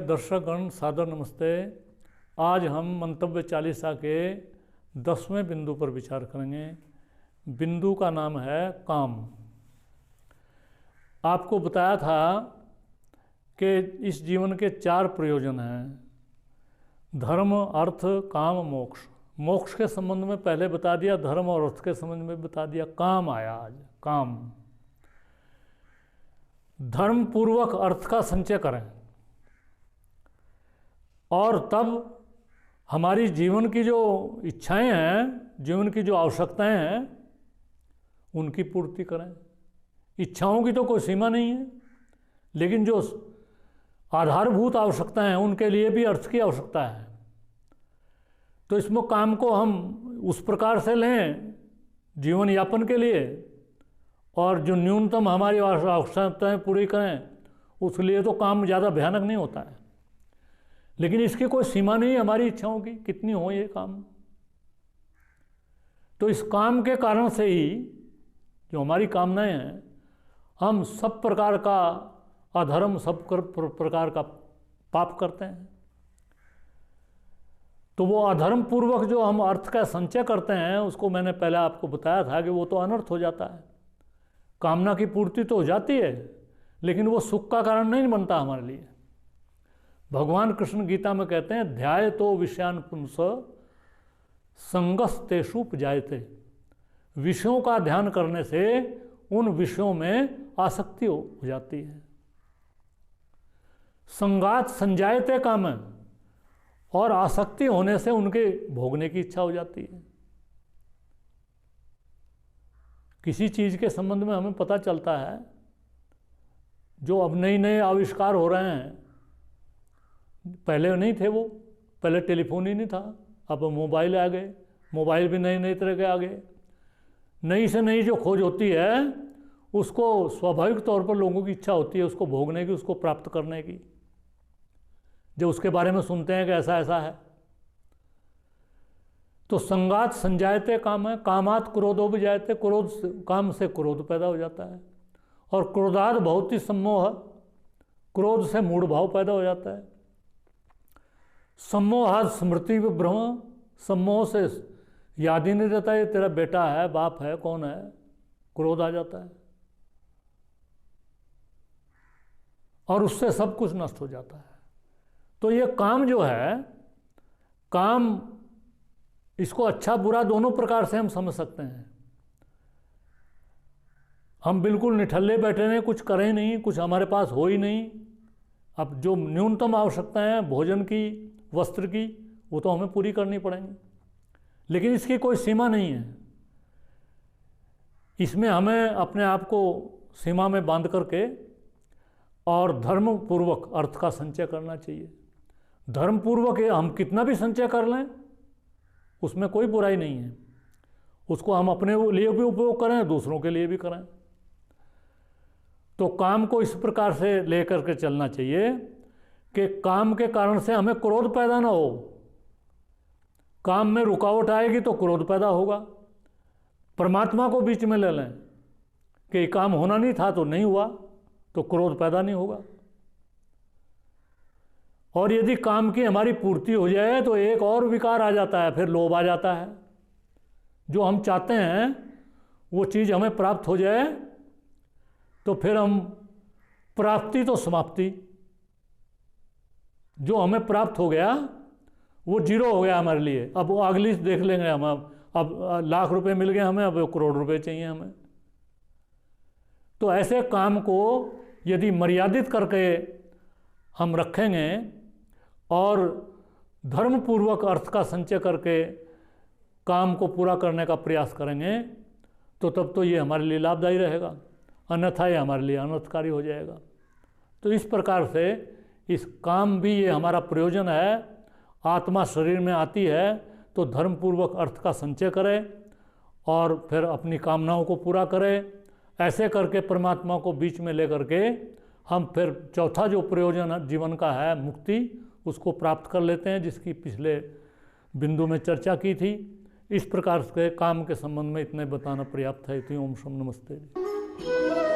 दर्शकगण सादर नमस्ते। आज हम मंतव्य चालीसा के 10वें बिंदु पर विचार करेंगे। बिंदु का नाम है काम। आपको बताया था कि इस जीवन के 4 प्रयोजन हैं: धर्म, अर्थ, काम, मोक्ष। मोक्ष के संबंध में पहले बता दिया, धर्म और अर्थ के संबंध में बता दिया। काम आया आज। काम, धर्म पूर्वक अर्थ का संचय करें और तब हमारी जीवन की जो इच्छाएं हैं, जीवन की जो आवश्यकताएं हैं, उनकी पूर्ति करें। इच्छाओं की तो कोई सीमा नहीं है, लेकिन जो आधारभूत आवश्यकताएं हैं उनके लिए भी अर्थ की आवश्यकता है। तो इसमें काम को हम उस प्रकार से लें जीवन यापन के लिए, और जो न्यूनतम हमारी आवश्यकताएं पूरी करें, उसके लिए तो काम ज़्यादा भयानक नहीं होता है। लेकिन इसकी कोई सीमा नहीं है हमारी इच्छाओं की, कितनी हो ये काम। तो इस काम के कारण से ही जो हमारी कामनाएं हैं, हम सब प्रकार का अधर्म, सब प्रकार का पाप करते हैं। तो वो अधर्म पूर्वक जो हम अर्थ का संचय करते हैं, उसको मैंने पहले आपको बताया था कि वो तो अनर्थ हो जाता है। कामना की पूर्ति तो हो जाती है, लेकिन वो सुख का कारण नहीं बनता हमारे लिए। भगवान कृष्ण गीता में कहते हैं, ध्याय तो विषयान पुंस संगस्तेषु उपजायते। विषयों का ध्यान करने से उन विषयों में आसक्ति हो जाती है। संगात संजायते काम, और आसक्ति होने से उनके भोगने की इच्छा हो जाती है। किसी चीज़ के संबंध में हमें पता चलता है, जो अब नए नए आविष्कार हो रहे हैं, पहले नहीं थे वो, पहले टेलीफोन ही नहीं था, अब मोबाइल आ गए, मोबाइल भी नए नए तरह के आ गए। नई से नई जो खोज होती है, उसको स्वाभाविक तौर पर लोगों की इच्छा होती है उसको भोगने की, उसको प्राप्त करने की। जब उसके बारे में सुनते हैं कि ऐसा ऐसा है, तो संगात संजायते काम है, कामात क्रोधो भी जायते। क्रोध, काम से क्रोध पैदा हो जाता है, और क्रोधात बहुत ही सम्मोह, क्रोध से मूढ़ भाव पैदा हो जाता है। सम्मोहात स्मृति विभ्रम, सम्मोह से याद ही नहीं रहता है तेरा बेटा है, बाप है, कौन है, क्रोध आ जाता है, और उससे सब कुछ नष्ट हो जाता है। तो ये काम जो है, काम, इसको अच्छा बुरा दोनों प्रकार से हम समझ सकते हैं। हम बिल्कुल निठल्ले बैठे नहीं, कुछ करें नहीं, कुछ हमारे पास हो ही नहीं। अब जो न्यूनतम आवश्यकताएं हैं भोजन की, वस्त्र की, वो तो हमें पूरी करनी पड़ेंगी, लेकिन इसकी कोई सीमा नहीं है। इसमें हमें अपने आप को सीमा में बांध करके और धर्म पूर्वक अर्थ का संचय करना चाहिए। धर्म पूर्वक हम कितना भी संचय कर लें, उसमें कोई बुराई नहीं है। उसको हम अपने लिए भी उपयोग करें, दूसरों के लिए भी करें। तो काम को इस प्रकार से लेकर के चलना चाहिए कि काम के कारण से हमें क्रोध पैदा ना हो। काम में रुकावट आएगी तो क्रोध पैदा होगा। परमात्मा को बीच में ले लें कि काम होना नहीं था तो नहीं हुआ, तो क्रोध पैदा नहीं होगा। और यदि काम की हमारी पूर्ति हो जाए तो एक और विकार आ जाता है, फिर लोभ आ जाता है। जो हम चाहते हैं वो चीज़ हमें प्राप्त हो जाए तो फिर हम, प्राप्ति तो समाप्ति, जो हमें प्राप्त हो गया वो जीरो हो गया हमारे लिए। अब वो अगली देख लेंगे हम। अब लाख रुपए मिल गए हमें, अब करोड़ रुपए चाहिए हमें। तो ऐसे काम को यदि मर्यादित करके हम रखेंगे और धर्मपूर्वक अर्थ का संचय करके काम को पूरा करने का प्रयास करेंगे, तो तब तो ये हमारे लिए लाभदायी रहेगा, अन्यथा ये हमारे लिए अनर्थकारी हो जाएगा। तो इस प्रकार से इस काम भी ये हमारा प्रयोजन है। आत्मा शरीर में आती है तो धर्मपूर्वक अर्थ का संचय करें और फिर अपनी कामनाओं को पूरा करें। ऐसे करके परमात्मा को बीच में लेकर के हम फिर चौथा जो प्रयोजन जीवन का है, मुक्ति, उसको प्राप्त कर लेते हैं, जिसकी पिछले बिंदु में चर्चा की थी। इस प्रकार से काम के संबंध में इतने बताना पर्याप्त है। ओम शम नमस्ते।